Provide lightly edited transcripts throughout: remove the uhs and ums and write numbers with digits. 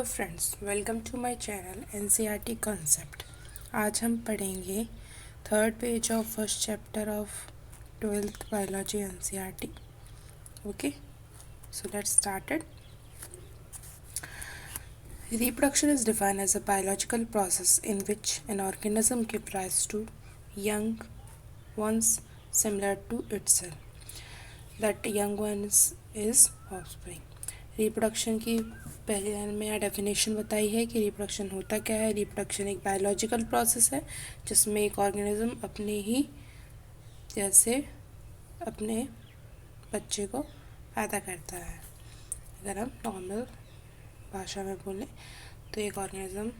Hello friends, welcome to my channel NCERT concept. आज हम पढ़ेंगे third page of first chapter of twelfth biology NCERT. Okay, so let's started. Reproduction is defined as a biological process in which an organism gives rise to young ones similar to itself. That young ones is offspring. Reproduction की पहले line में यहाँ definition बताई है कि reproduction होता क्या है। रिप्रोडक्शन एक बायोलॉजिकल प्रोसेस है जिसमें एक ऑर्गेनिज्म अपने ही जैसे अपने बच्चे को पैदा करता है। अगर हम नॉर्मल भाषा में बोलें तो एक ऑर्गेनिज्म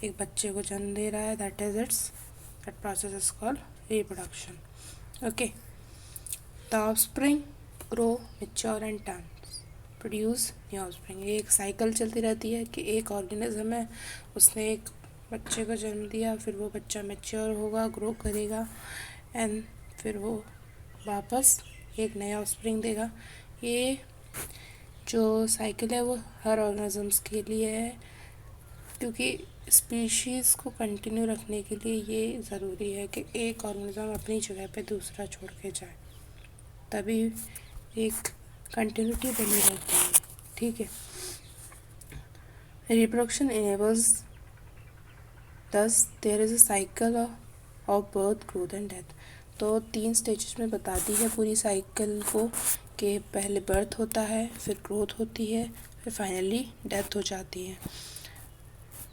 एक बच्चे को जन्म दे रहा है, that process is called reproduction. Okay, the offspring grow, mature and turn produce new offspring. ये एक साइकिल चलती रहती है कि एक ऑर्गेनिज्म है, उसने एक बच्चे को जन्म दिया, फिर वो बच्चा मैच्योर होगा, ग्रो करेगा एंड फिर वो वापस एक नया ऑफस्प्रिंग देगा। ये जो साइकिल है वो हर ऑर्गेनिजम्स के लिए है, क्योंकि स्पीशीज़ को कंटिन्यू रखने के लिए ये ज़रूरी है कि एक ऑर्गेनिज्म अपनी जगह पे दूसरा छोड़ के जाए, तभी एक कंटिन्यूटी बनी रहती है। ठीक है, reproduction enables this there is a cycle of birth, growth and death. तो 3 स्टेजेस में बता दी है पूरी साइकिल को कि पहले बर्थ होता है, फिर ग्रोथ होती है, फिर फाइनली डेथ हो जाती है।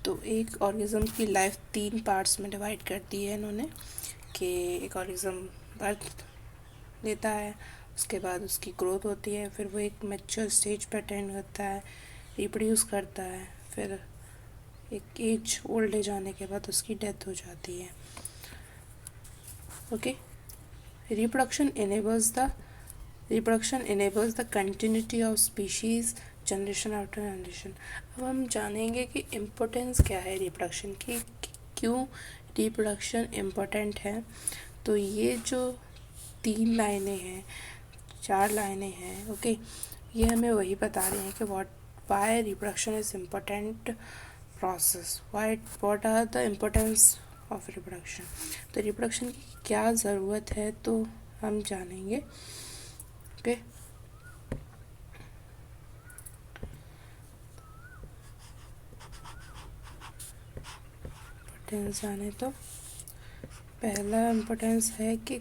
तो एक ऑर्गेनिज्म की लाइफ 3 पार्ट्स में डिवाइड कर दी है इन्होंने कि एक ऑर्गेनिज्म बर्थ लेता है, उसके बाद उसकी ग्रोथ होती है, फिर वो एक मैच्योर स्टेज पर अटेंड करता है, रिप्रोड्यूस करता है, फिर एक एज ओल्ड एज आने के बाद उसकी डेथ हो जाती है। Okay, reproduction enables the continuity of species generation after generation. अब हम जानेंगे कि इम्पोर्टेंस क्या है रिप्रोडक्शन की, क्यों रिप्रोडक्शन इम्पोर्टेंट है। तो ये जो 3 लाइनें हैं, 4 लाइनें हैं, ओके, ये हमें वही बता रही हैं कि why reproduction is important process, what are the importance of reproduction. तो रिप्रोडक्शन की क्या ज़रूरत है तो हम जानेंगे। ओके, इम्पोर्टेंस जाने तो पहला इम्पोर्टेंस है कि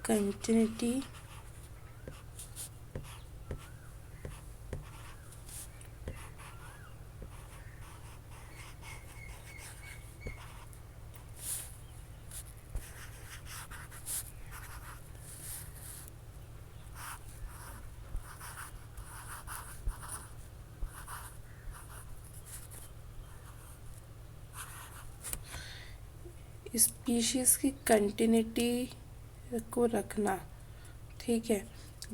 कंटिन्यूटी स्पीशीज़ की कंटिन्यूटी को रखना। ठीक है,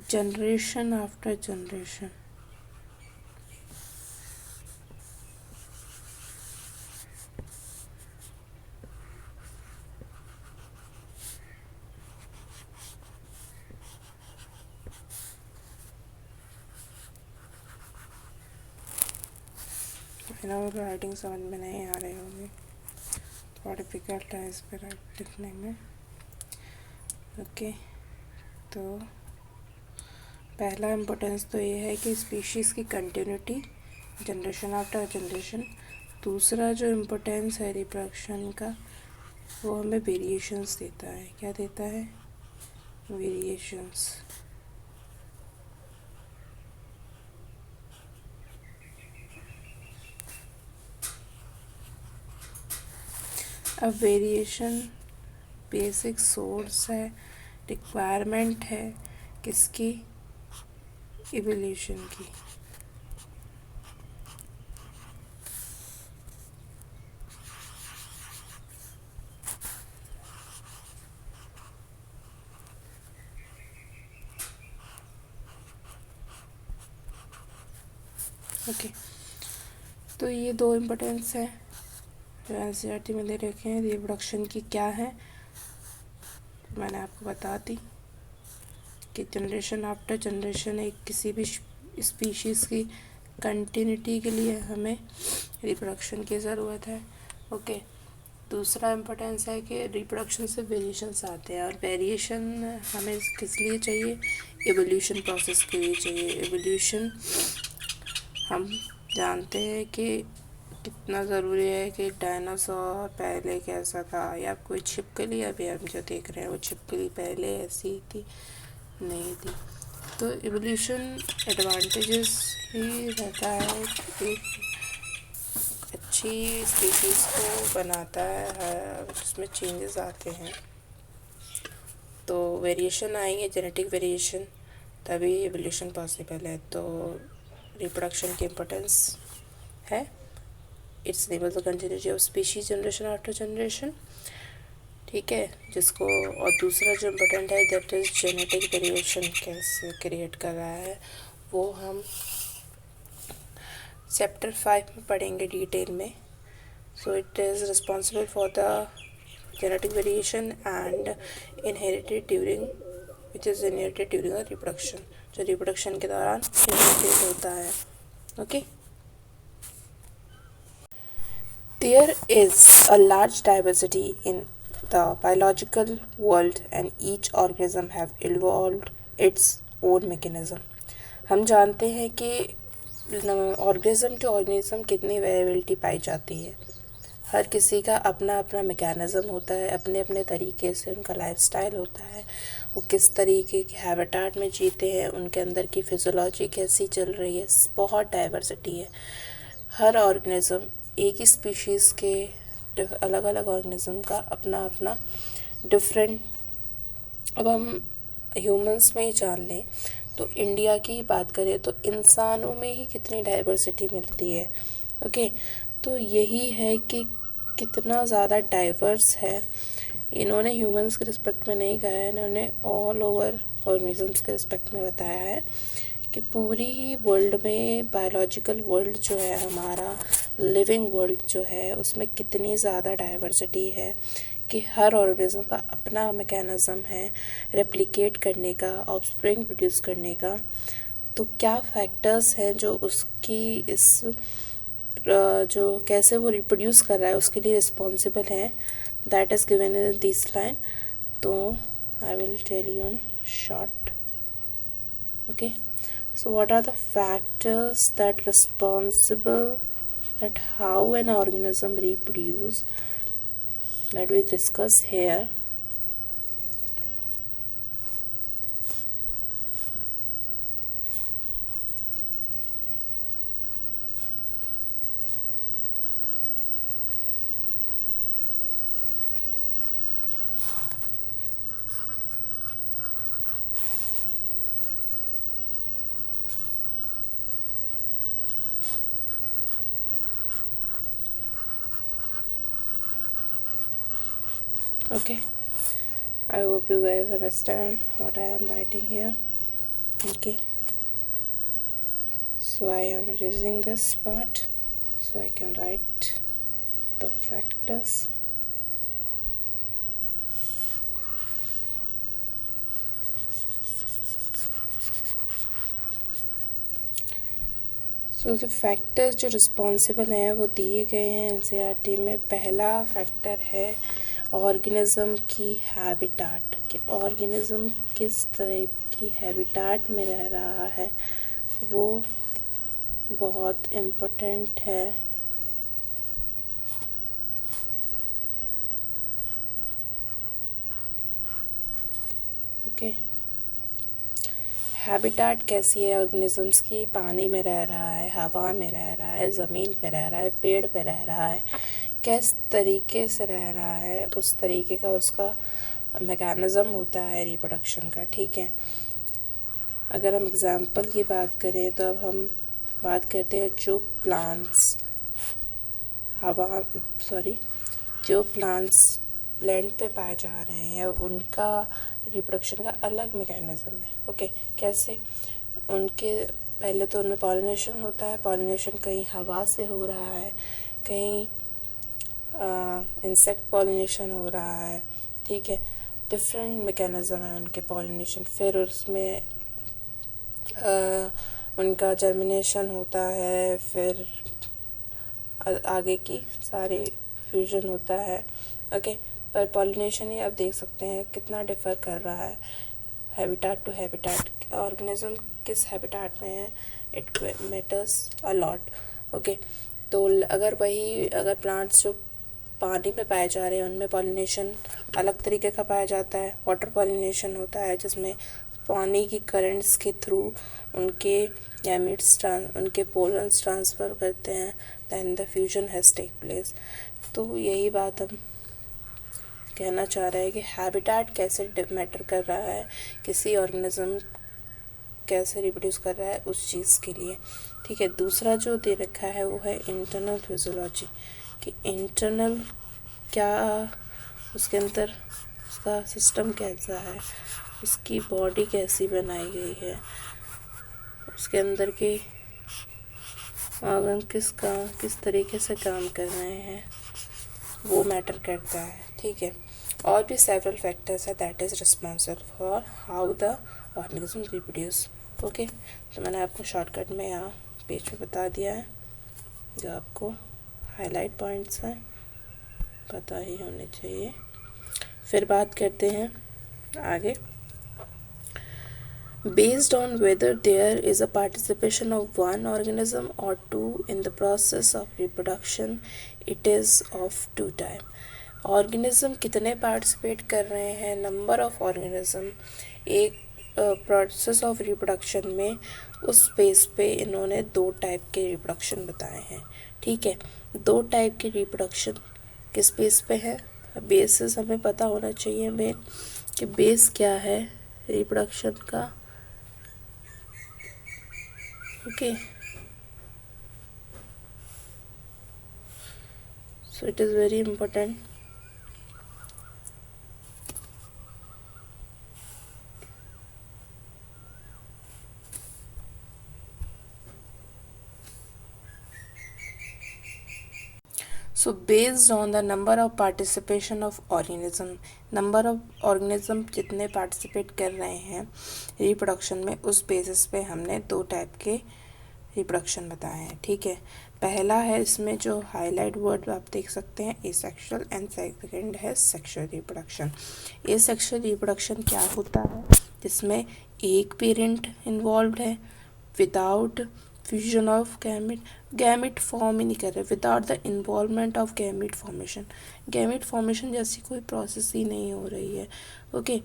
जनरेशन आफ्टर जनरेशन। राइटिंग समझ में नहीं आ रही होगी, थोड़ा डिफिकल्ट है इस पर लिखने में। ओके, तो पहला इम्पोर्टेंस तो ये है कि स्पीशीज़ की कंटिन्यूटी जनरेशन आफ्टर जनरेशन। दूसरा जो इम्पोर्टेंस है रिप्रोडक्शन का, वो हमें वेरिएशंस देता है। क्या देता है? वेरिएशंस। अब वेरिएशन बेसिक सोर्स है, रिक्वायरमेंट है किसकी? इवोल्यूशन की। ओके, तो ये 2 इम्पोर्टेंस है जो एनसीईआरटी में दे रखे हैं। रिप्रोडक्शन की क्या है मैंने आपको बता दी कि जनरेशन आफ्टर जनरेशन एक किसी भी स्पीशीज़ की कंटिन्यूटी के लिए हमें रिप्रोडक्शन की ज़रूरत है। ओके, दूसरा इम्पोर्टेंस है कि रिप्रोडक्शन से वेरिएशंस आते हैं, और वेरिएशन हमें किस लिए चाहिए? एवोल्यूशन प्रोसेस के लिए चाहिए। एवोल्यूशन हम जानते हैं कि कितना ज़रूरी है कि डायनासोर पहले कैसा था, या कोई छिपकली अभी हम जो देख रहे हैं वो छिपकली पहले ऐसी थी नहीं थी। तो एवोल्यूशन एडवांटेजेस ही रहता है कि एक अच्छी स्पीशीज़ को बनाता है जिसमें चेंजेस आते हैं। तो वेरिएशन आएंगे, जेनेटिक वेरिएशन, तभी एवोल्यूशन पॉसिबल है। तो रिप्रोडक्शन की इम्पोर्टेंस है। It's enable the continuity of species generation after generation, ठीक है। जिसको, और दूसरा जो इम्पोर्टेंट है दैट इज़ जेनेटिक वेरिएशन कैसे क्रिएट कर रहा है, वो हम चैप्टर 5 में पढ़ेंगे डिटेल में। So it is responsible for the genetic variation and inherited during which is inherited during the reproduction, जो रिप्रोडक्शन के दौरान इनहेरिटेड होता है। Okay, there is a large diversity in the biological world and each organism have evolved its own mechanism. हम जानते हैं कि organism to organism कितनी वेरिएबिलिटी पाई जाती है। हर किसी का अपना अपना मैकेनिज़्म होता है, अपने अपने तरीके से उनका लाइफस्टाइल होता है, वो किस तरीके के हैबिटेट में जीते हैं, उनके अंदर की फिजियोलॉजी कैसी चल रही है, बहुत डाइवर्सिटी है। हर ऑर्गेनिज्म, एक ही स्पीशीज़ के अलग अलग ऑर्गेनिज्म का अपना अपना डिफरेंट। अब हम ह्यूमंस में ही जान लें तो इंडिया की बात करें तो इंसानों में ही कितनी डाइवर्सिटी मिलती है। ओके, तो यही है कि कितना ज़्यादा डाइवर्स है। इन्होंने ह्यूमंस के रिस्पेक्ट में नहीं कहा है, इन्होंने ऑल ओवर ऑर्गेनिजम्स के रिस्पेक्ट में बताया है कि पूरी ही वर्ल्ड में बायोलॉजिकल वर्ल्ड जो है हमारा, लिविंग वर्ल्ड जो है, उसमें कितनी ज़्यादा डाइवर्सिटी है कि हर ऑर्गेनिज्म का अपना मैकेनिज़्म है रेप्लिकेट करने का, ऑफस्प्रिंग प्रोड्यूस करने का। तो क्या फैक्टर्स हैं जो उसकी इस जो कैसे वो रिप्रोड्यूस कर रहा है उसके लिए रिस्पॉन्सिबल है, that is given in this line. तो I will tell you in short. Okay, so what are the factors that responsible that how an organism reproduce, that we discuss here. Okay, I hope you guys understand what I am writing here. Okay, so I am erasing this part so I can write the factors. सो जो factors जो responsible हैं वो दिए गए हैं NCERT में। पहला factor है ऑर्गेनिज़म की हैबिटेट, कि ऑर्गेनिज़म किस तरह की हैबिटेट में रह रहा है, वो बहुत इम्पोर्टेंट है। ओके, हैबिटेट कैसी है ऑर्गेनिजम्स की? पानी में रह रहा है, हवा में रह रहा है, ज़मीन पे रह रहा है, पेड़ पे रह रहा है, किस तरीके से रह रहा है, उस तरीके का उसका मैकेनिज़्म होता है रिप्रोडक्शन का, ठीक है। अगर हम एग्ज़ाम्पल की बात करें तो अब हम बात करते हैं जो प्लांट्स जो प्लांट्स लैंड पे पाए जा रहे हैं उनका रिप्रोडक्शन का अलग मैकेनिज़्म है। ओके, कैसे? उनके पहले तो उनमें पॉलिनेशन होता है, पॉलिनेशन कहीं हवा से हो रहा है, कहीं इंसेक्ट पॉलिनेशन हो रहा है, ठीक है। डिफरेंट मैकेनिज़्म है उनके पॉलिनेशन। फिर उसमें उनका जर्मिनेशन होता है, फिर आगे की सारी फ्यूजन होता है। ओके, पर पॉलिनेशन ही आप देख सकते हैं कितना डिफ़र कर रहा है हैबिटाट टू हैबिटाट। ऑर्गेनिज्म किस हैबिटाट में है, it matters a lot. Okay, तो अगर प्लांट्स जो पानी में पाए जा रहे हैं उनमें पॉलिनेशन अलग तरीके का पाया जाता है। वाटर पॉलिनेशन होता है जिसमें पानी की करंट्स के थ्रू उनके गैमीट्स उनके पोलन्स ट्रांसफ़र करते हैं, then the fusion has take place. तो यही बात हम कहना चाह रहे हैं कि हैबिटाट कैसे मैटर कर रहा है, किसी ऑर्गेनिज्म कैसे रिप्रोड्यूस कर रहा है उस चीज़ के लिए। ठीक है, दूसरा जो दे रखा है वो है इंटरनल फिजियोलॉजी, कि इंटरनल क्या उसके अंदर उसका सिस्टम कैसा है, उसकी बॉडी कैसी बनाई गई है, उसके अंदर के ऑर्गन किस तरीके से काम कर रहे हैं, वो मैटर करता है। ठीक है, और भी सेवरल फैक्टर्स है that is responsible for how the organism reproduce. Okay, तो मैंने आपको शॉर्टकट में यहाँ पेज पे बता दिया है, जो आपको हाईलाइट पॉइंट्स हैं पता ही होने चाहिए। फिर बात करते हैं आगे। Based on whether there is a participation of one organism or two in the process of reproduction, it is of two type. Organism कितने पार्टिसिपेट कर रहे हैं, नंबर ऑफ ऑर्गेनिज्म एक प्रोसेस ऑफ रिप्रोडक्शन में, उस बेस पे इन्होंने दो टाइप के रिप्रोडक्शन बताए हैं। ठीक है, दो टाइप के रिप्रोडक्शन किस बेस पे है, बेसिस हमें पता होना चाहिए मेन कि बेस क्या है रिप्रोडक्शन का। Okay, so it is very important. So based on the number of participation of organism, number of organism जितने पार्टिसिपेट कर रहे हैं रिप्रोडक्शन में, उस बेसिस पे हमने दो टाइप के रिप्रोडक्शन बताए हैं। ठीक है, पहला है इसमें जो हाईलाइट वर्ड आप देख सकते हैं एसेक्सुअल, एंड सेकंड है सेक्सुअल रिप्रोडक्शन। एसेक्सुअल रिप्रोडक्शन क्या होता है, जिसमें एक पेरेंट इन्वॉल्व है without fusion of gamete form ही नहीं कर रहे, without the involvement of gamete formation. Gamete formation जैसी कोई प्रोसेस ही नहीं हो रही है। ओके,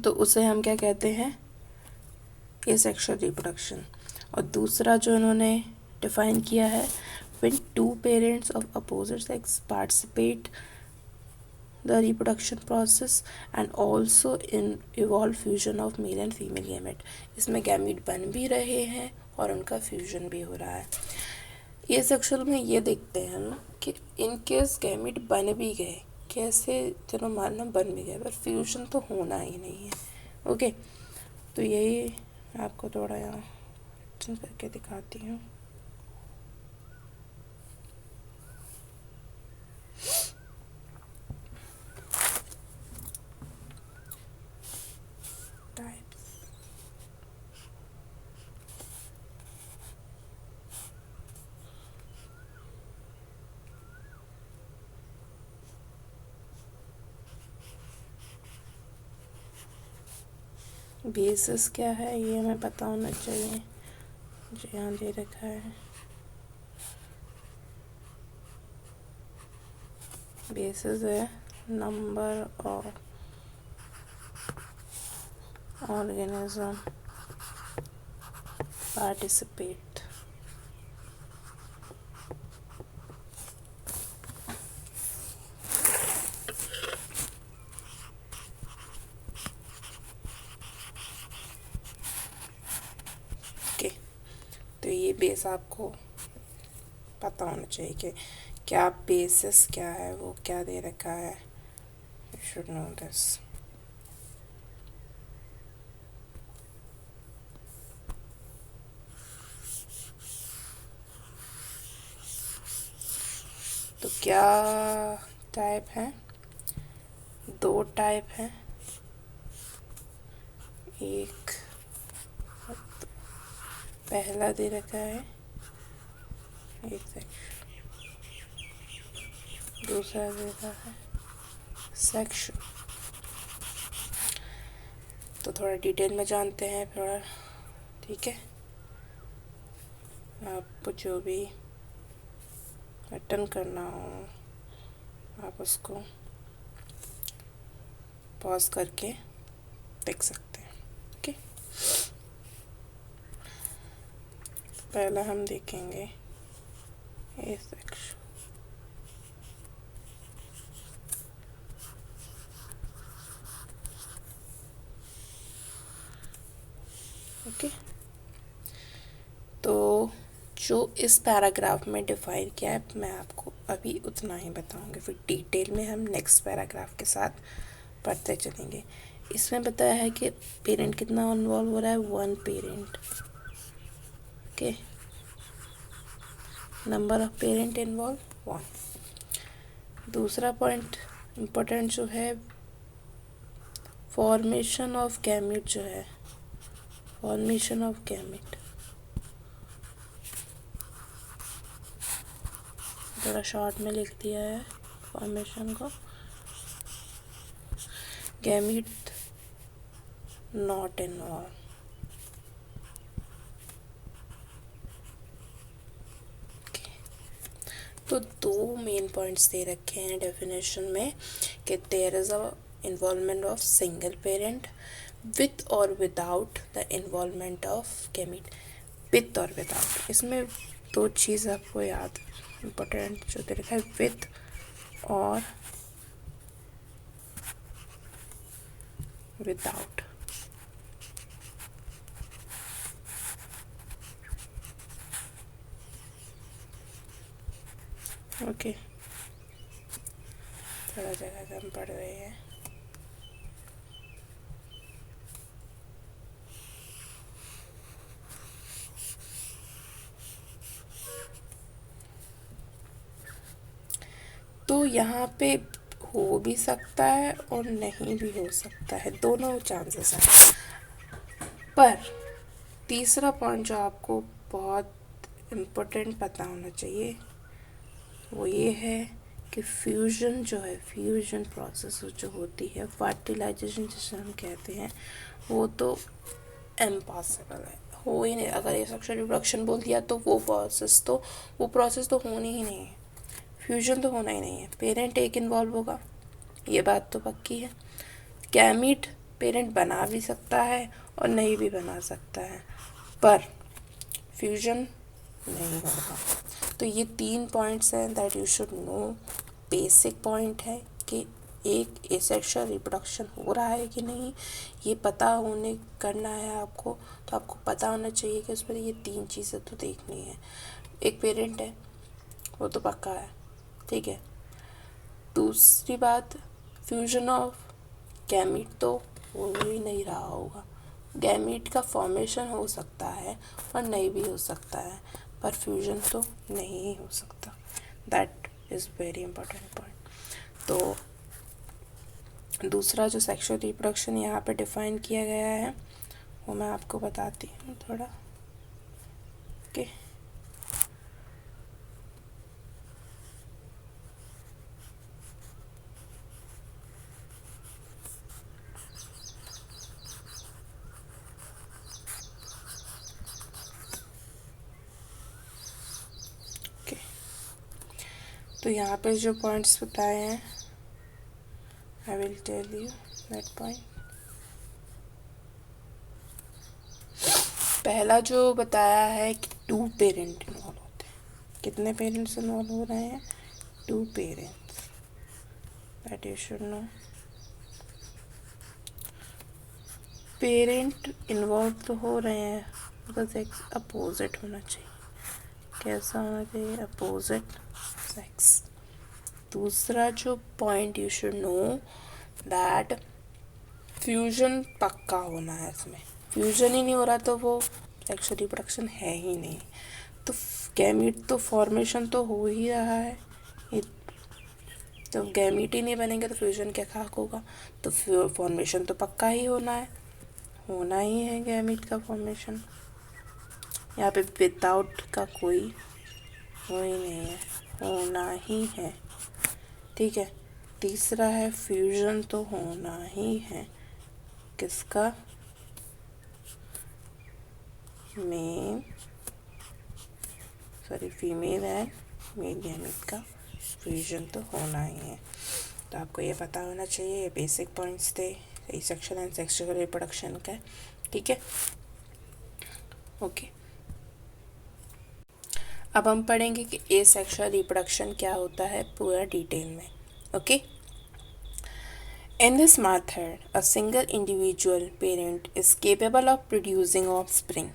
तो उसे हम क्या कहते हैं, एसेक्सुअल रिप्रोडक्शन। और दूसरा जो इन्होंने डिफाइन किया है, when two parents of opposite sex participate the reproduction process and also in evolve fusion of male and female gamete। इसमें गैमीट बन भी रहे हैं और उनका फ्यूजन भी हो रहा है। ये सेक्सुअल में ये देखते हैं हम कि इन केस गैमीट बन भी गए, कैसे, चलो मानना बन भी गए, पर फ्यूजन तो होना ही नहीं है। ओके, तो यही आपको थोड़ा यहाँ करके दिखाती हूँ। बेसिस क्या है ये हमें पता होना चाहिए, जो यहाँ दे रखा है। बेसिस है number of organism participate. Okay, तो ये बेस आपको पता होना चाहिए कि क्या बेसिस क्या है, वो क्या दे रखा है, यू शुड नो दिस। तो क्या टाइप है, दो टाइप है, एक पहला दे रखा है एक सेक्शन, दूसरा दे रखा है सेक्शन। तो थोड़ा डिटेल में जानते हैं थोड़ा, ठीक है। आप जो भी अटेंड करना हो आप उसको पॉज करके देख सकते हैं, ओके। पहला हम देखेंगे ए सेक्शन। ओके, तो जो इस पैराग्राफ में डिफाइन किया है मैं आपको अभी उतना ही बताऊंगी, फिर डिटेल में हम नेक्स्ट पैराग्राफ के साथ पढ़ते चलेंगे। इसमें बताया है कि पेरेंट कितना इन्वॉल्व हो रहा है, 1 parent, okay. Number of parent involve 1। दूसरा पॉइंट इम्पोर्टेंट जो है फॉर्मेशन ऑफ गैमेट जो है, फॉर्मेशन ऑफ गैमेट, थोड़ा शॉर्ट में लिख दिया है फॉर्मेशन को, गैमेट नॉट इन्वॉल्व। तो 2 मेन पॉइंट्स दे रखे हैं डेफिनेशन में कि there is a involvement of single parent with और without the involvement of gamete, with और विदाउट। इसमें 2 चीज़ आपको याद इम्पोर्टेंट जो दे रखा है, विथ और विदाउट। ओके, थोड़ा जगह कम पड़ रही है। तो यहाँ पे हो भी सकता है और नहीं भी हो सकता है, दोनों चांसेस हैं। पर तीसरा पॉइंट जो आपको बहुत इम्पोर्टेंट पता होना चाहिए वो ये है कि फ्यूजन जो है, फ्यूजन प्रोसेस जो होती है, फर्टिलाइजेशन जिसे हम कहते हैं, वो तो इम्पॉसिबल है, हो ही नहीं। अगर ये सेक्सुअल रिप्रोडक्शन बोल दिया तो वो प्रोसेस तो होनी ही नहीं है, फ्यूजन तो होना ही नहीं है। पेरेंट एक इन्वॉल्व होगा, ये बात तो पक्की है। गैमीट पेरेंट बना भी सकता है और नहीं भी बना सकता है, पर फ्यूजन नहीं होगा। तो ये 3 पॉइंट्स हैं that you should know. Basic point है कि एक एसेक्सुअल रिप्रोडक्शन हो रहा है कि नहीं, ये पता होने करना है आपको। तो आपको पता होना चाहिए कि उस पर ये 3 चीज़ें तो देखनी है। एक पेरेंट है वो तो पक्का है, ठीक है। दूसरी बात, फ्यूजन ऑफ गैमीट तो हो ही नहीं रहा होगा। गैमीट का फॉर्मेशन हो सकता है और नहीं भी हो सकता है, पर फ्यूजन तो नहीं हो सकता। That is very important point. तो दूसरा जो सेक्सुअल रिप्रोडक्शन यहाँ पे डिफाइन किया गया है वो मैं आपको बताती हूँ थोड़ा, ओके। तो यहाँ पे जो पॉइंट्स बताए हैं I will tell you that point. पहला जो बताया है कि 2 पेरेंट इन्वॉल्व होते हैं। कितने पेरेंट्स इन्वॉल्व हो रहे हैं? 2 parents, that you should know. Parent involve तो हो रहे हैं, बस एक अपोजिट होना चाहिए। कैसा होना चाहिए? Opposite sex. दूसरा जो point you should know that fusion पक्का होना है। इसमें फ्यूजन ही नहीं हो रहा तो वो सेक्सुअल रिप्रोडक्शन है ही नहीं। तो गैमीट तो फॉर्मेशन तो हो ही रहा है, तो गैमीट ही नहीं बनेंगे तो फ्यूजन क्या खाक होगा। तो फॉर्मेशन तो पक्का ही होना है, होना ही है गैमीट का फॉर्मेशन। यहाँ पे विदाउट का कोई वो ही नहीं है, होना ही है। ठीक है। तीसरा है फ्यूजन तो होना ही है, किसका? Male female and male gamete का फ्यूजन तो होना ही है। तो आपको ये पता होना चाहिए। ये बेसिक पॉइंट्स थे सेक्सुअल एंड सेक्सुअल रिप्रोडक्शन का। ठीक है, ओके। अब हम पढ़ेंगे कि एसेक्सुअल रिप्रोडक्शन क्या होता है पूरा डिटेल में। Okay. In this method, a single individual parent is capable of producing offspring.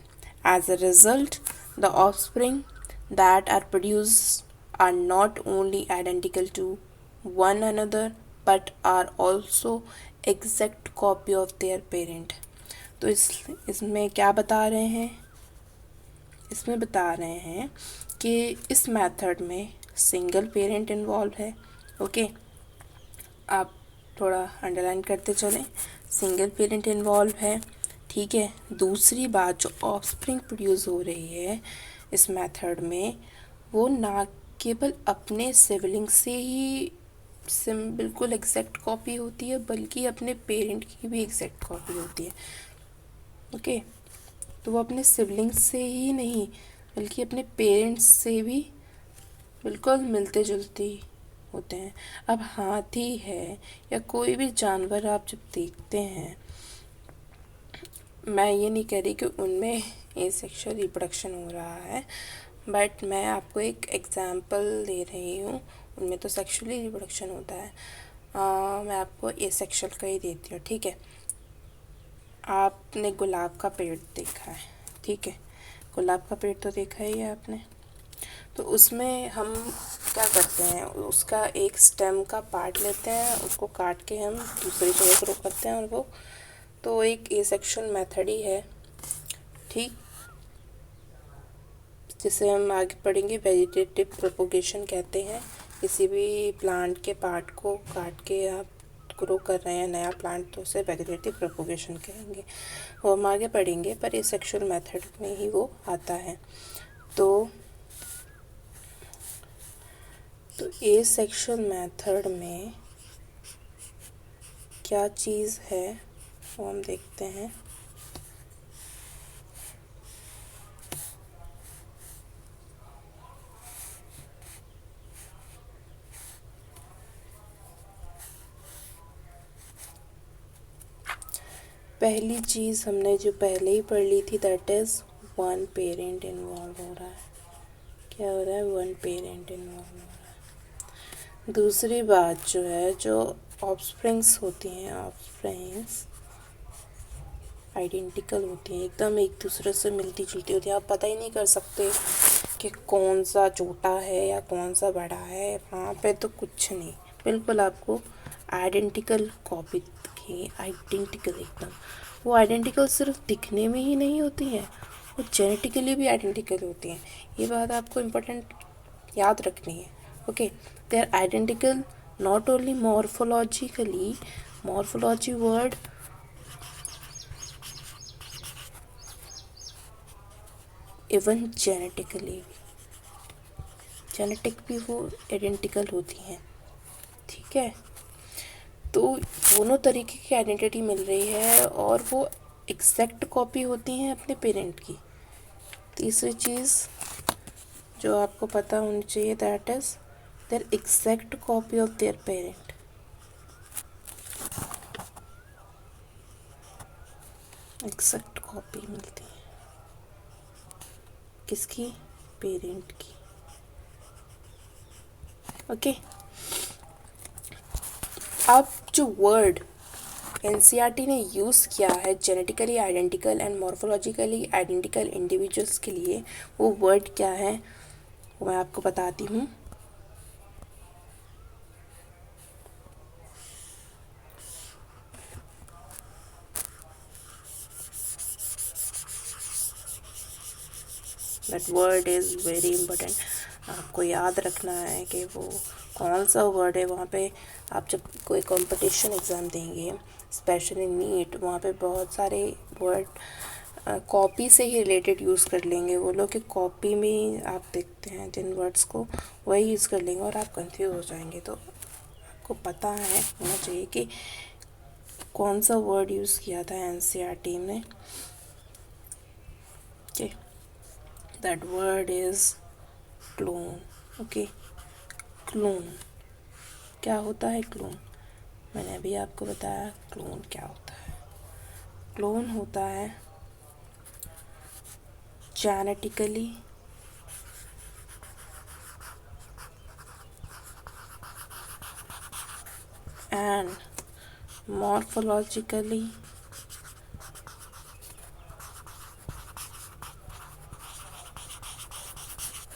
As a result, the offspring that are produced are not only identical to one another but are also exact copy of their parent. तो इसमें क्या बता रहे हैं? इसमें बता रहे हैं कि इस मेथड में सिंगल पेरेंट इन्वॉल्व है। ओके, आप थोड़ा अंडरलाइन करते चलें। सिंगल पेरेंट इन्वॉल्व है। ठीक है। दूसरी बात, जो ऑफस्प्रिंग प्रोड्यूस हो रही है इस मेथड में, वो ना केवल अपने सिबलिंग से ही बिल्कुल एग्जैक्ट कॉपी होती है, बल्कि अपने पेरेंट की भी एग्जैक्ट कॉपी होती है। ओके, तो वो अपने सिबलिंग्स से ही नहीं बल्कि अपने पेरेंट्स से भी बिल्कुल मिलते जुलते होते हैं। अब हाथी है या कोई भी जानवर आप जब देखते हैं, मैं ये नहीं कह रही कि उनमें एसेक्सुअल रिप्रोडक्शन हो रहा है, बट मैं आपको एक एग्जांपल दे रही हूँ। उनमें तो सेक्सुअली रिप्रोडक्शन होता है। मैं आपको एसेक्सुअल का ही देती हूँ। ठीक है। आपने गुलाब का पेड़ देखा है। ठीक है, गुलाब का पेड़ तो देखा ही है आपने। तो उसमें हम क्या करते हैं, उसका एक स्टेम का पार्ट लेते हैं, उसको काट के हम दूसरी जगह ग्रो करते हैं, और वो तो एक एसेक्सुअल मेथड ही है। ठीक, जिसे हम आगे पढ़ेंगे वेजिटेटिव प्रोपोगेशन कहते हैं। किसी भी प्लांट के पार्ट को काट के आप ग्रो कर रहे हैं नया प्लांट, तो उसे वेजिटेटिव प्रोपोगेशन कहेंगे। वो हम आगे पढ़ेंगे, पर एसेक्सुअल मेथड में ही वो आता है। तो एसेक्सुअल मेथड में क्या चीज़ है वो हम देखते हैं। पहली चीज़ हमने जो पहले ही पढ़ ली थी, that is one parent involve हो रहा है। क्या हो रहा है? वन पेरेंट इन्वॉल्व हो रहा है। दूसरी बात जो है, जो ऑफस्प्रिंग्स होती हैं, ऑफस्प्रिंग्स आइडेंटिकल होती हैं, एकदम एक दूसरे से मिलती जुलती होती हैं। आप पता ही नहीं कर सकते कि कौन सा छोटा है या कौन सा बड़ा है। वहाँ पे तो कुछ नहीं, बिल्कुल आपको आइडेंटिकल कॉपी की, आइडेंटिकल एकदम। वो आइडेंटिकल सिर्फ दिखने में ही नहीं होती हैं, वो जेनेटिकली भी आइडेंटिकल होती हैं। ये बात आपको इम्पोर्टेंट याद रखनी है। Okay, they are identical not only morphologically, morphology word even genetically, genetic भी वो आइडेंटिकल होती हैं। ठीक है, तो दोनों तरीके की आइडेंटिटी मिल रही है और वो एग्जैक्ट कॉपी होती हैं अपने पेरेंट की। तीसरी चीज़ जो आपको पता होनी चाहिए, that is their exact copy of their parent. Exact copy मिलती है किसकी? पेरेंट की। ओके, अब जो वर्ड एनसीईआरटी ने यूज़ किया है genetically identical and morphologically identical individuals के लिए, वो वर्ड क्या है वो मैं आपको बताती हूँ। That word is very important. आपको याद रखना है कि वो कौन सा वर्ड है। वहाँ पे आप जब कोई कंपटीशन एग्ज़ाम देंगे, स्पेशली नीट, वहाँ पे बहुत सारे वर्ड कॉपी से ही रिलेटेड यूज़ कर लेंगे वो लोग, कि कॉपी में आप देखते हैं जिन वर्ड्स को वही यूज़ कर लेंगे और आप कंफ्यूज हो जाएंगे। तो आपको पता है होना चाहिए कि कौन सा वर्ड यूज़ किया था एनसीईआरटी ने। Okay, that word is clone. Okay, clone क्या होता है? क्लोन मैंने अभी आपको बताया क्लोन क्या होता है। क्लोन होता है genetically and morphologically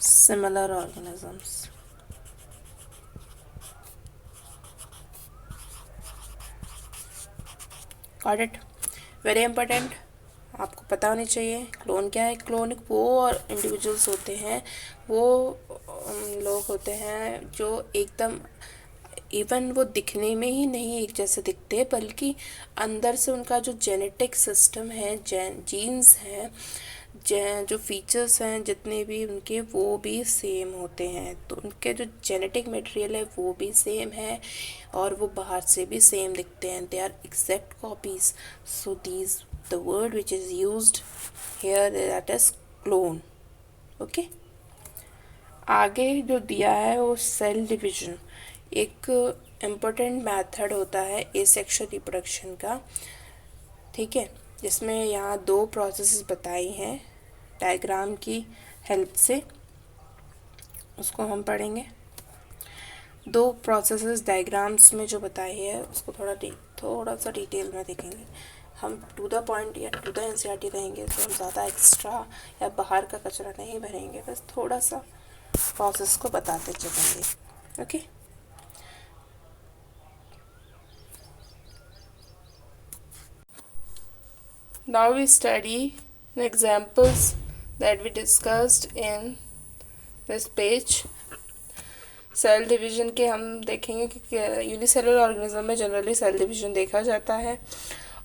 similar organisms। Got it? Very important, आपको पता होनी चाहिए क्लोन क्या है। क्लोन वो इंडिविजुअल्स होते हैं, वो लोग होते हैं जो एकदम इवन वो दिखने में ही नहीं एक जैसे दिखते, बल्कि अंदर से उनका जो जेनेटिक सिस्टम है, जीन्स हैं, जो फीचर्स हैं जितने भी उनके, वो भी सेम होते हैं। तो उनके जो जेनेटिक मटेरियल है वो भी सेम है और वो बाहर से भी सेम दिखते हैं। They are exact copies. So these the word which is used here that is clone. Okay, आगे जो दिया है वो सेल डिवीजन, एक इम्पोर्टेंट मेथड होता है एसेक्सुअल रिप्रोडक्शन का। ठीक है, जिसमें यहाँ 2 प्रोसेसेस बताई हैं डायग्राम की हेल्प से, उसको हम पढ़ेंगे। 2 प्रोसेसेस डायग्राम्स में जो बताई है उसको थोड़ा सा डिटेल में देखेंगे। हम टू द पॉइंट या टू द एनसीईआरटी रहेंगे, तो हम ज़्यादा एक्स्ट्रा या बाहर का कचरा नहीं भरेंगे, बस थोड़ा सा प्रोसेस को बताते चलेंगे। Okay, now we study the examples that we discussed in this page। Cell division के हम देखेंगे कि यूनिसेलुलर ऑर्गेनिज्म में जनरली सेल डिवीजन देखा जाता है,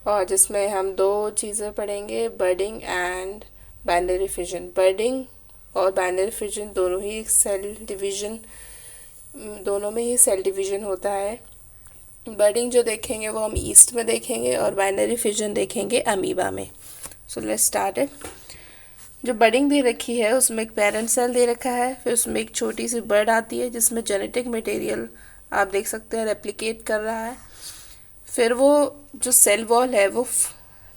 और जिसमें हम 2 चीज़ें पढ़ेंगे, budding and binary fission. Budding और बाइनरी फिजन दोनों में ही सेल डिवीजन होता है। बडिंग जो देखेंगे वो हम ईस्ट में देखेंगे और बाइनरी फिजन देखेंगे अमीबा में। So let's start it. जो बडिंग दे रखी है उसमें एक पेरेंट सेल दे रखा है, फिर उसमें एक छोटी सी बर्ड आती है जिसमें जेनेटिक मटेरियल आप देख सकते हैं रेप्लिकेट कर रहा है। फिर वो जो सेल वॉल है वो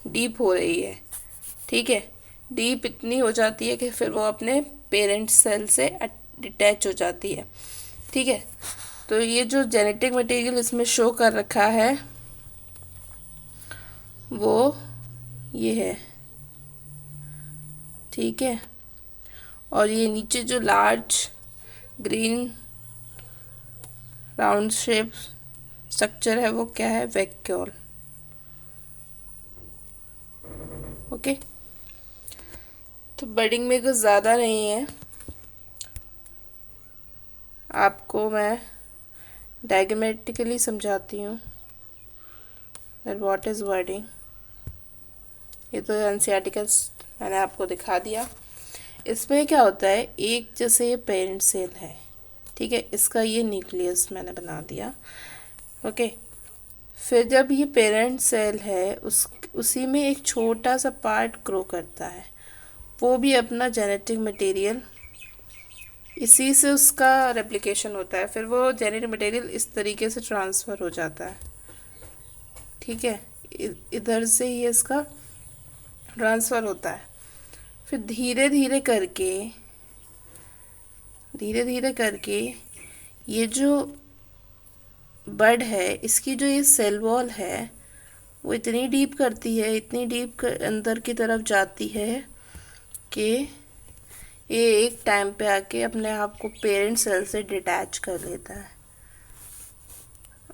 डीप हो रही है। ठीक है, डीप इतनी हो जाती है कि फिर वो अपने पेरेंट सेल से डिटैच हो जाती है। ठीक है, तो ये जो जेनेटिक मटेरियल इसमें शो कर रखा है वो ये है। ठीक है, और ये नीचे जो large green round shape structure है वो क्या है? वैक्यूल। ओके, तो बडिंग में कुछ ज़्यादा नहीं है, आपको मैं डायग्रामेटिकली समझाती हूँ दैट व्हाट इज़ बडिंग। ये तो एनसीईआरटी का मैंने आपको दिखा दिया। इसमें क्या होता है, एक जैसे ये पेरेंट सेल है, ठीक है, इसका ये न्यूक्लियस मैंने बना दिया। ओके, फिर जब ये पेरेंट सेल है उसी में एक छोटा सा पार्ट ग्रो करता है, वो भी अपना जेनेटिक मटेरियल, इसी से उसका रेप्लिकेशन होता है। फिर वो जेनेटिक मटेरियल इस तरीके से ट्रांसफ़र हो जाता है। ठीक है, इधर से ही इसका ट्रांसफ़र होता है। फिर धीरे धीरे करके ये जो बड है, इसकी जो ये सेल वॉल है वो इतनी डीप करती है, इतनी डीप अंदर की तरफ जाती है कि ये एक टाइम पे आके अपने आप को पेरेंट सेल से डिटैच कर लेता है।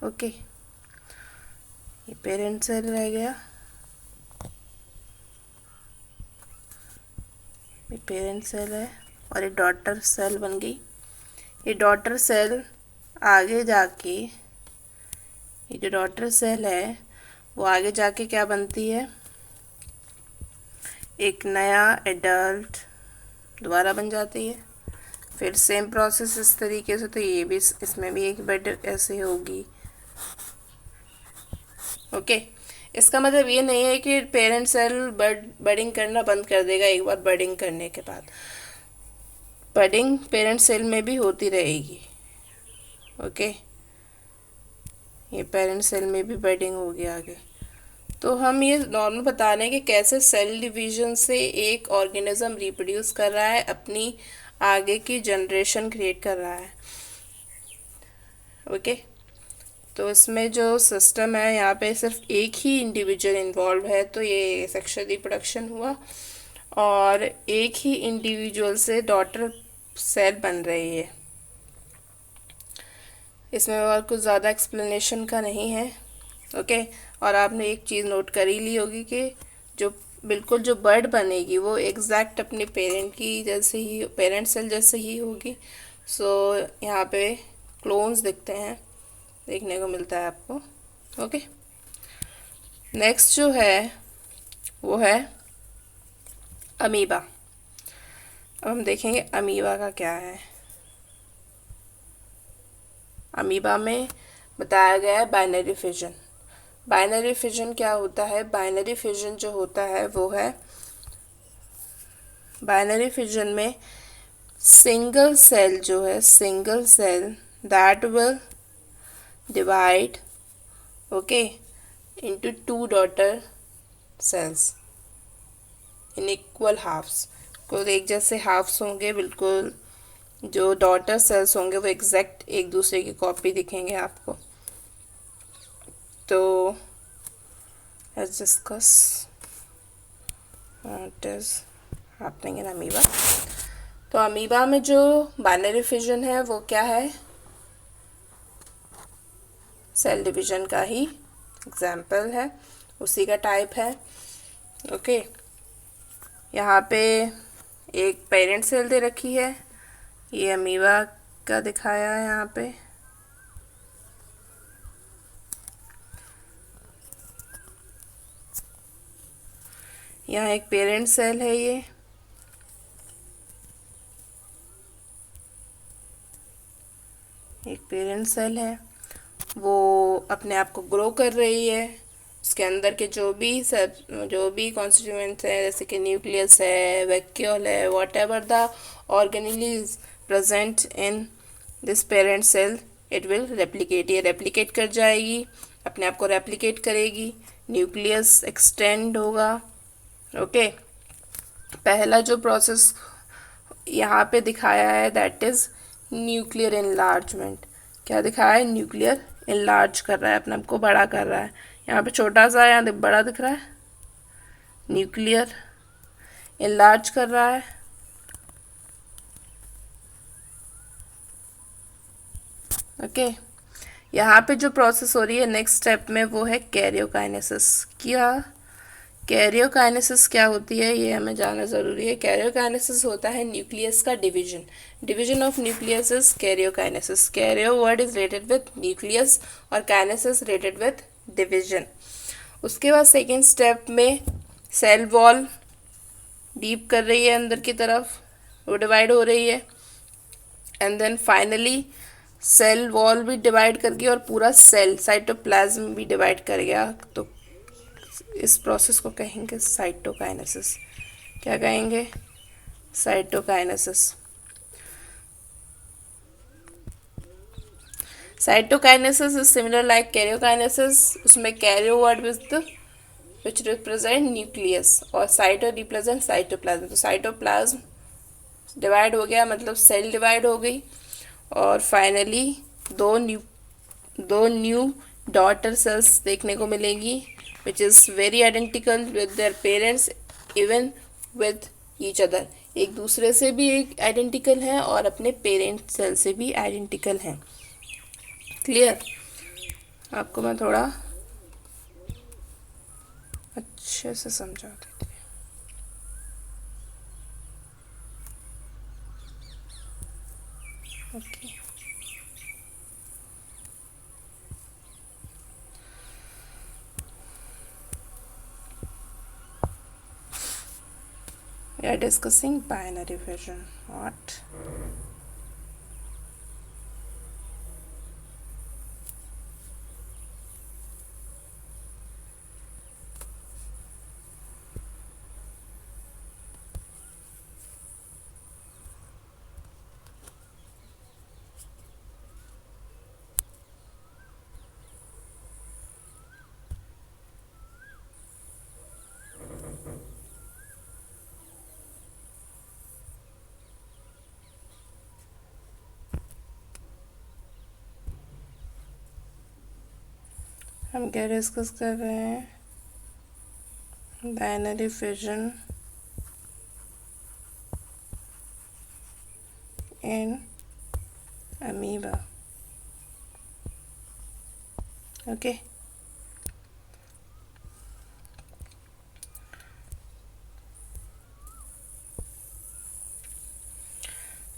ओके, ये पेरेंट सेल रह गया, ये पेरेंट सेल है और ये डॉटर सेल बन गई। ये डॉटर सेल आगे जाके, ये जो डॉटर सेल है वो आगे जाके क्या बनती है, एक नया एडल्ट दोबारा बन जाती है। फिर सेम प्रोसेस इस तरीके से, तो ये भी इसमें भी एक बड ऐसे होगी। ओके, इसका मतलब ये नहीं है कि पेरेंट सेल बडिंग करना बंद कर देगा एक बार बडिंग करने के बाद। बडिंग पेरेंट सेल में भी होती रहेगी। ओके, ये पेरेंट सेल में भी बडिंग होगी आगे। तो हम ये नॉर्मल बता रहे हैं कि कैसे सेल डिवीजन से एक ऑर्गेनिज्म रिप्रोड्यूस कर रहा है, अपनी आगे की जनरेशन क्रिएट कर रहा है। ओके, तो इसमें जो सिस्टम है यहाँ पे सिर्फ एक ही इंडिविजुअल इन्वॉल्व है, तो ये सेक्सुअल रिप्रोडक्शन हुआ और एक ही इंडिविजुअल से डॉटर सेल बन रही है। इसमें और कुछ ज़्यादा एक्सप्लेनेशन का नहीं है। ओके, और आपने एक चीज़ नोट कर ही ली होगी कि जो बिल्कुल जो बर्ड बनेगी वो एग्जैक्ट अपने पेरेंट की जैसे ही, पेरेंट सेल जैसे ही होगी। सो यहाँ पे क्लोन्स दिखते हैं, देखने को मिलता है आपको। ओके, नेक्स्ट जो है वो है अमीबा। अब हम देखेंगे अमीबा का क्या है। अमीबा में बताया गया है बाइनरी फिजन। बाइनरी फिजन क्या होता है? बाइनरी फिजन जो होता है वो है, बाइनरी फिजन में सिंगल सेल जो है, single cell that will divide okay into two daughter cells in equal halves. कुल एक जैसे हाफ्स होंगे, बिल्कुल जो डॉटर सेल्स होंगे वो एग्जैक्ट एक दूसरे की कॉपी दिखेंगे आपको। तो let's discuss what is happening in amoeba। तो अमीबा में जो बाइनरी फिजन है वो क्या है? सेल डिवीजन का ही एग्जाम्पल है, उसी का टाइप है। ओके, यहाँ पे एक पेरेंट सेल दे रखी है, ये अमीबा का दिखाया है यहाँ पे। यहाँ एक पेरेंट सेल है, ये एक पेरेंट सेल है, वो अपने आप को ग्रो कर रही है। उसके अंदर के जो भी कॉन्स्टिट्यूएंट्स है, जैसे कि न्यूक्लियस है, वैक्यूल है, whatever the organelle is present in this parent cell, it will replicate. ये रेप्लिकेट कर जाएगी, अपने आप को रेप्लिकेट करेगी, न्यूक्लियस एक्सटेंड होगा। ओके, पहला जो प्रोसेस यहाँ पे दिखाया है दैट इज न्यूक्लियर इनलार्जमेंट। क्या दिखाया है? न्यूक्लियर इनलार्ज कर रहा है, अपने आप को बड़ा कर रहा है। यहाँ पे छोटा सा, यहाँ बड़ा दिख रहा है, न्यूक्लियर इनलार्ज कर रहा है। ओके, यहाँ पे जो प्रोसेस हो रही है नेक्स्ट स्टेप में वो है कैरियोकाइनेसिस। क्या कैरियोकाइनेसिस क्या होती है ये हमें जानना ज़रूरी है। कैरियोकाइनेसिस होता है न्यूक्लियस का division. Division of nucleus is karyokinesis. Cairo word is related with nucleus और काइनेसिस रिलेटेड विथ डिवीजन। उसके बाद सेकेंड स्टेप में सेल वॉल डीप कर रही है अंदर की तरफ, वो डिवाइड हो रही है, and then finally cell wall भी डिवाइड कर गया और पूरा सेल साइटोप्लाज्म भी डिवाइड कर गया। तो इस प्रोसेस को कहेंगे साइटोकाइनेसिस। क्या कहेंगे? Cytokinesis. Cytokinesis is similar like karyokinesis. उसमें karyo word which represent nucleus और साइटो रिप्रेजेंट साइटोप्लाज्म। तो साइटोप्लाज्म डिवाइड हो गया, मतलब सेल डिवाइड हो गई, और फाइनली दो न्यू डॉटर सेल्स देखने को मिलेंगी which is very identical with their parents, even with each other। एक दूसरे से भी एक आइडेंटिकल हैं और अपने पेरेंट सेल से भी आइडेंटिकल हैं। क्लियर? आपको मैं थोड़ा अच्छे से समझा देती हूँ। Okay, We are discussing binary vision. What? हम क्या डिस्कस कर रहे हैं? Binary vision in amoeba. Okay.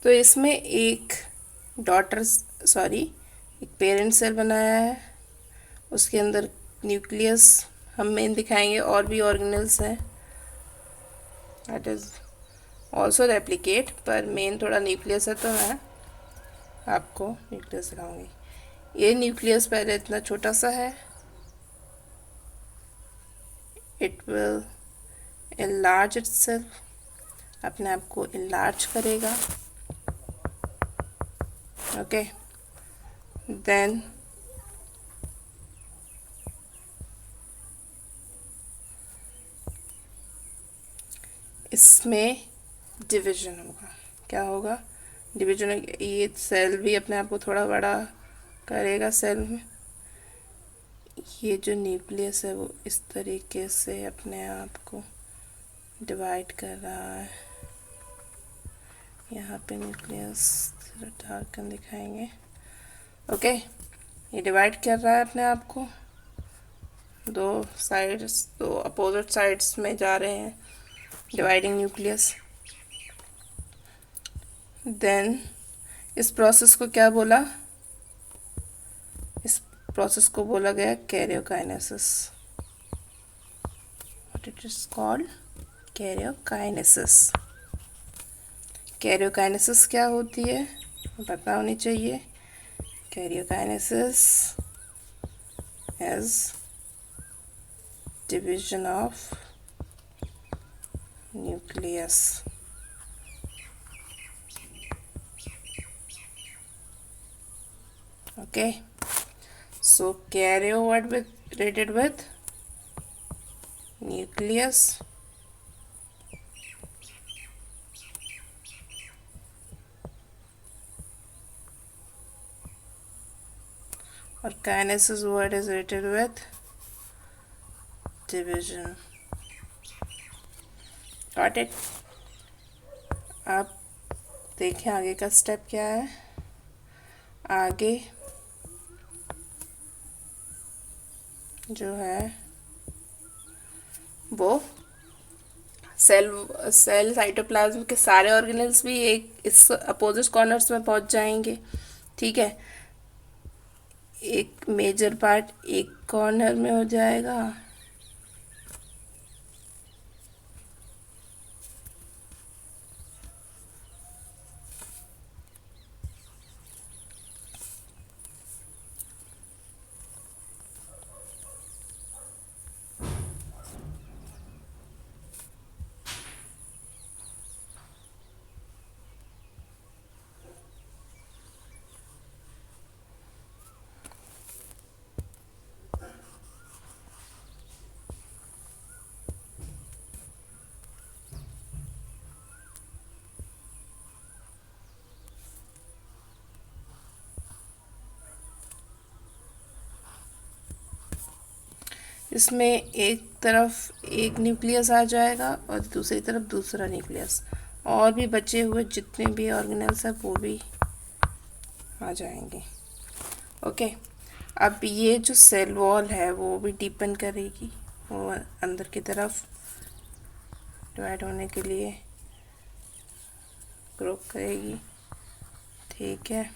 तो इसमें एक एक पेरेंट सेल बनाया है, उसके अंदर न्यूक्लियस हम मेन दिखाएंगे, और भी ऑर्गेनल्स हैं, दैट इज़ ऑल्सो रेप्लिकेट, पर मेन थोड़ा न्यूक्लियस है, तो मैं आपको न्यूक्लियस दिखाऊंगी. ये न्यूक्लियस पहले इतना छोटा सा है, इट विल enlarge itself, अपने आप को enlarge करेगा. ओके. देन इसमें डिवीजन होगा. क्या होगा? डिवीजन. ये सेल भी अपने आप को थोड़ा बड़ा करेगा. सेल में ये जो न्यूक्लियस है वो इस तरीके से अपने आप को डिवाइड कर रहा है. यहाँ पे न्यूक्लियस थोड़ा डार्कन दिखाएंगे. ओके. ये डिवाइड कर रहा है अपने आप को, दो अपोजिट साइड्स में जा रहे हैं डिवाइडिंग न्यूक्लियस. देन इस प्रोसेस को क्या बोला? इस प्रोसेस को बोला गया karyokinesis. What it is called? Karyokinesis. Karyokinesis क्या होती है पता होनी चाहिए. Karyokinesis is division of nucleus. Okay, so carrier what with related with nucleus, और kinesis word is related with division. Got it? अब देखें आगे का स्टेप क्या है. आगे जो है वो सेल साइटोप्लाज्म के सारे ऑर्गेनल्स भी एक इस अपोजिट कॉर्नर्स में पहुंच जाएंगे. ठीक है. एक मेजर पार्ट एक कॉर्नर में हो जाएगा, इसमें एक तरफ एक न्यूक्लियस आ जाएगा और दूसरी तरफ दूसरा न्यूक्लियस, और भी बचे हुए जितने भी ऑर्गेनल्स हैं वो भी आ जाएंगे. ओके. अब ये जो सेल वॉल है वो भी डीपन करेगी, वो अंदर की तरफ डिवाइड होने के लिए ग्रो करेगी. ठीक है.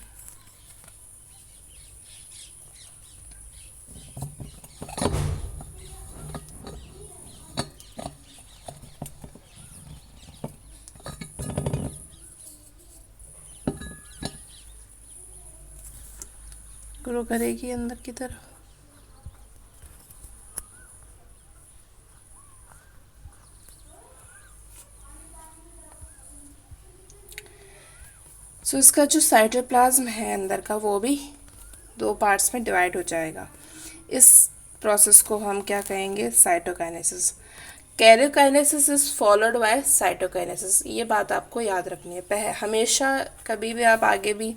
ग्रो करेगी अंदर की तरफ। सो इसका जो साइटोप्लाज्म है अंदर का वो भी दो पार्ट्स में डिवाइड हो जाएगा। इस प्रोसेस को हम क्या कहेंगे? Cytokinesis. Karyokinesis is followed by cytokinesis. ये बात आपको याद रखनी है हमेशा। कभी भी आप आगे भी,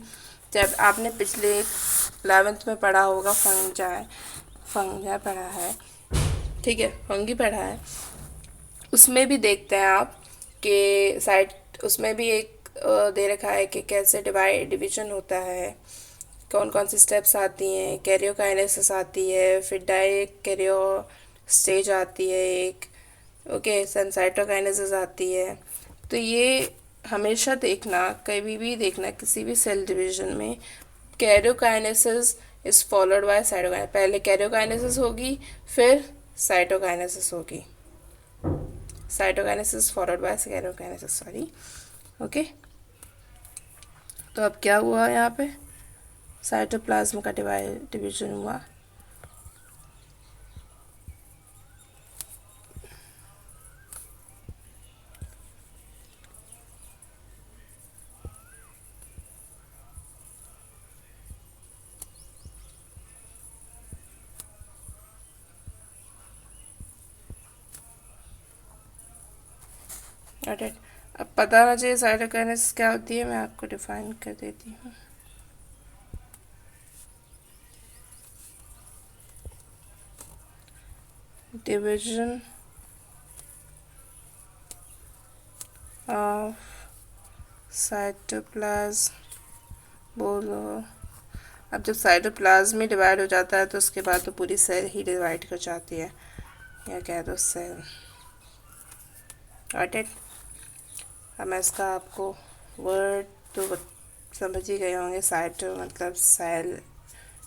जब आपने पिछले 11th में पढ़ा होगा फंजाई पढ़ा है, ठीक है, फंगी पढ़ा है, उसमें भी देखते हैं आप कि साइट उसमें भी एक दे रखा है कि कैसे डिवीजन होता है, कौन कौन सी स्टेप्स आती हैं। कैरियोकाइनेसिस आती है, फिर डाई कैरियो स्टेज आती है एक, ओके, साइटोकाइनेसिस आती है। तो ये हमेशा देखना, कभी भी देखना किसी भी सेल डिवीजन में, karyokinesis is followed by cytokinesis. पहले कैरियोकाइनेसिस होगी, फिर साइटोकाइनेसिस होगी। Cytokinesis followed by karyokinesis, sorry, okay. तो अब क्या हुआ यहाँ पे? साइटोप्लाज्म का डिवीजन हुआ। राइट, अब पता ना चाहिए साइटोकाइनेसिस क्या होती है, मैं आपको डिफाइन कर देती हूँ। डिवीजन ऑफ साइटोप्लाज्म बोलो। अब जब साइटोप्लाज्म में डिवाइड हो जाता है तो उसके बाद तो पूरी सेल ही डिवाइड कर जाती है, या कह दो सेल। Got it? अब मैं इसका आपको वर्ड तो समझ ही गए होंगे। साइटो मतलब सेल,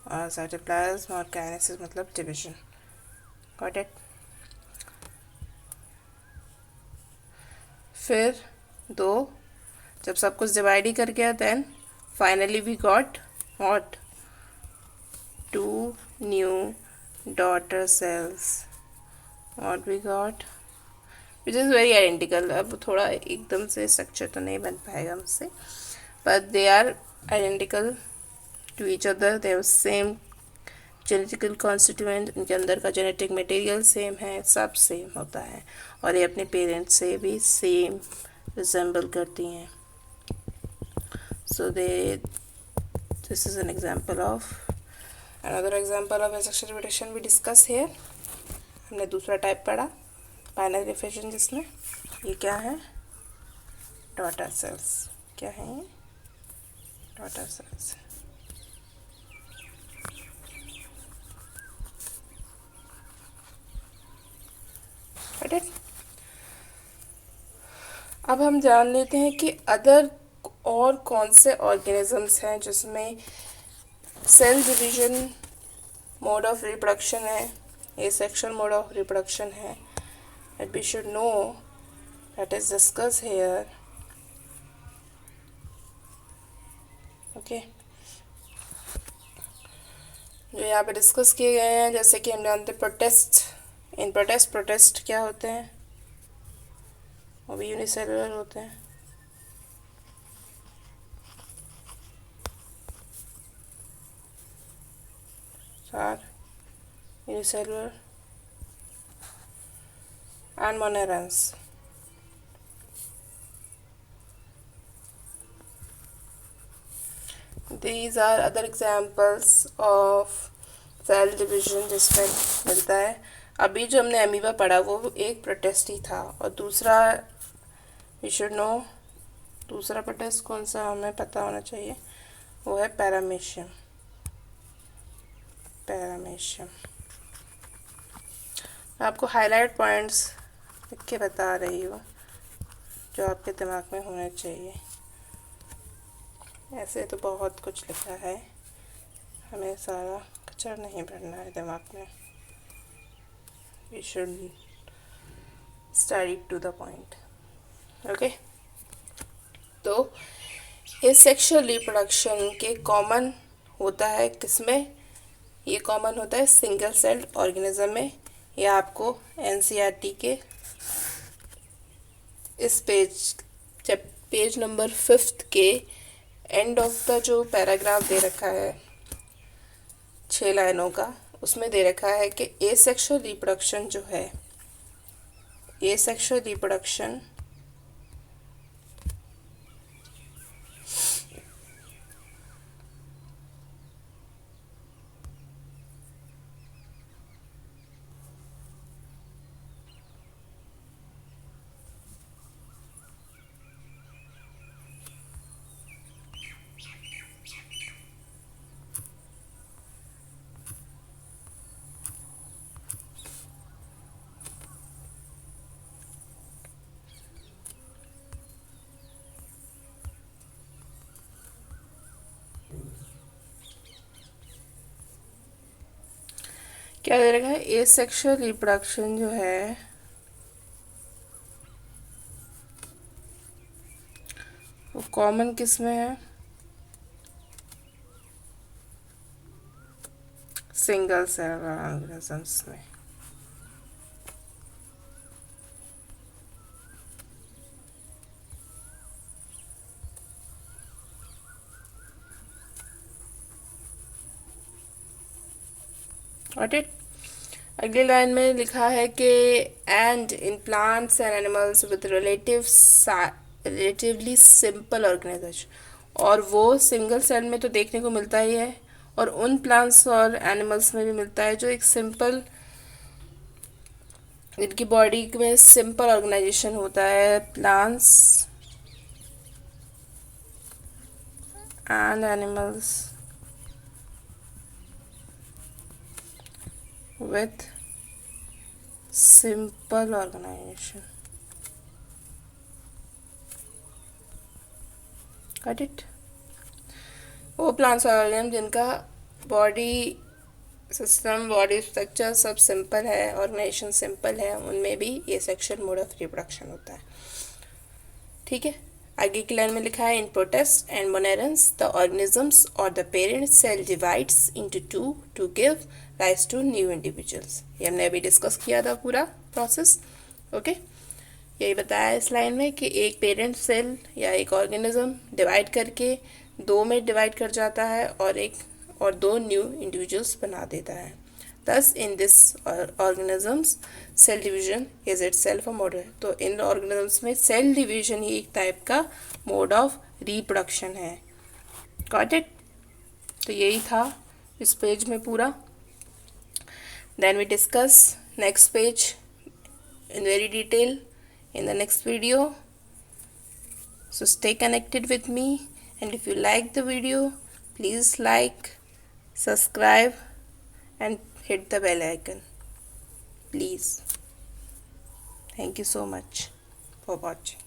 और साइटोप्लाज्म, और काइनेसिस मतलब डिवीजन। Got it? फिर दो, जब सब कुछ डिवाइड ही कर गया, then finally we got what? 2 new daughter cells. What we got? Which is very identical. अब थोड़ा एकदम से स्ट्रक्चर तो नहीं बन पाएगा मुझसे, but they are identical to each other. They have same genetical constituent, इनके अंदर का जेनेटिक मटेरियल सेम है, सब सेम होता है, और ये अपने पेरेंट्स से भी सेम रिजेंबल करती हैं। So this is an example of, another example of asexual reproduction we discuss here. हमने दूसरा टाइप पढ़ा, बाइनरी डिफिजन, जिसमें ये क्या है? Daughter cells. क्या है ये? Daughter cells. अब हम जान लेते हैं कि अदर और कौन से ऑर्गेनिजम्स हैं जिसमें cell division mode of reproduction है, एसेक्सुअल मोड ऑफ रिप्रोडक्शन है, that we should know, that is discussed here. Okay, जो यहाँ पे डिस्कस किए गए हैं, जैसे कि हम जानते हैं प्रोटेस्ट। इन प्रोटेस्ट क्या होते हैं? वो भी यूनिसेलुलर होते हैं। Unicellular and monomerans. These are other examples of cell division जिसमें मिलता है। अभी जो हमने अमीबा पढ़ा वो एक प्रोटेस्ट ही था, और दूसरा वी शुड नो, दूसरा प्रोटेस्ट कौन सा हमें पता होना चाहिए, वो है पैरामीशियम। आपको हाईलाइट पॉइंट्स लिख के बता रही हूँ जो आपके दिमाग में होना चाहिए। ऐसे तो बहुत कुछ लिखा है, हमें सारा कचरा नहीं भरना है दिमाग में। We should study to the point, okay. तो एसेक्सुअल रिप्रोडक्शन के कॉमन होता है किसमें? ये कॉमन होता है सिंगल सेल्ड ऑर्गेनिज्म में। ये आपको एनसीईआरटी के इस जब पेज नंबर 5 के एंड ऑफ द जो पैराग्राफ दे रखा है 6 लाइनों का, उसमें दे रखा है कि एसेक्सुअल रिप्रोडक्शन जो है, एसेक्सुअल रिप्रोडक्शन क्या दे रखा है, एसेक्सुअल रिप्रोडक्शन जो है वो कॉमन किस में है, सिंगल सेल ऑर्गेनिजम्स में। Got it. अगली लाइन में लिखा है कि and in plants and animals with relatively simple organisation, और वो सिंगल सेल में तो देखने को मिलता ही है, और उन प्लांट्स और एनिमल्स में भी मिलता है जो एक सिंपल, इनकी बॉडी में सिंपल ऑर्गेनाइजेशन होता है। Plants and animals with simple organization. Got it? वो प्लांट्स और ऑर्गेनिज्म जिनका बॉडी सिस्टम, बॉडी स्ट्रक्चर सब सिंपल है, ऑर्गेनाइजेशन सिंपल है, उनमें भी ये सेक्शुअल मोड ऑफ रिप्रोडक्शन होता है। ठीक है, आगे की लाइन में लिखा है in protist and monerans the organisms और the parent cell divides into two to give rise to new individuals. ये हमने अभी डिस्कस किया था पूरा प्रोसेस। ओके, यही बताया इस लाइन में कि एक पेरेंट सेल या एक ऑर्गेनिज्म डिवाइड करके दो में डिवाइड कर जाता है और दो न्यू इंडिविजुअल्स बना देता है। Thus, in this organisms, cell division is itself a mode. तो इन organisms में cell division ही एक टाइप का mode of reproduction है। Got it? तो यही था इस पेज में पूरा। Then we discuss next page in very detail in the next video. So stay connected with me, and if you like the video, please like, subscribe, and hit the bell icon, please. Thank you so much for watching.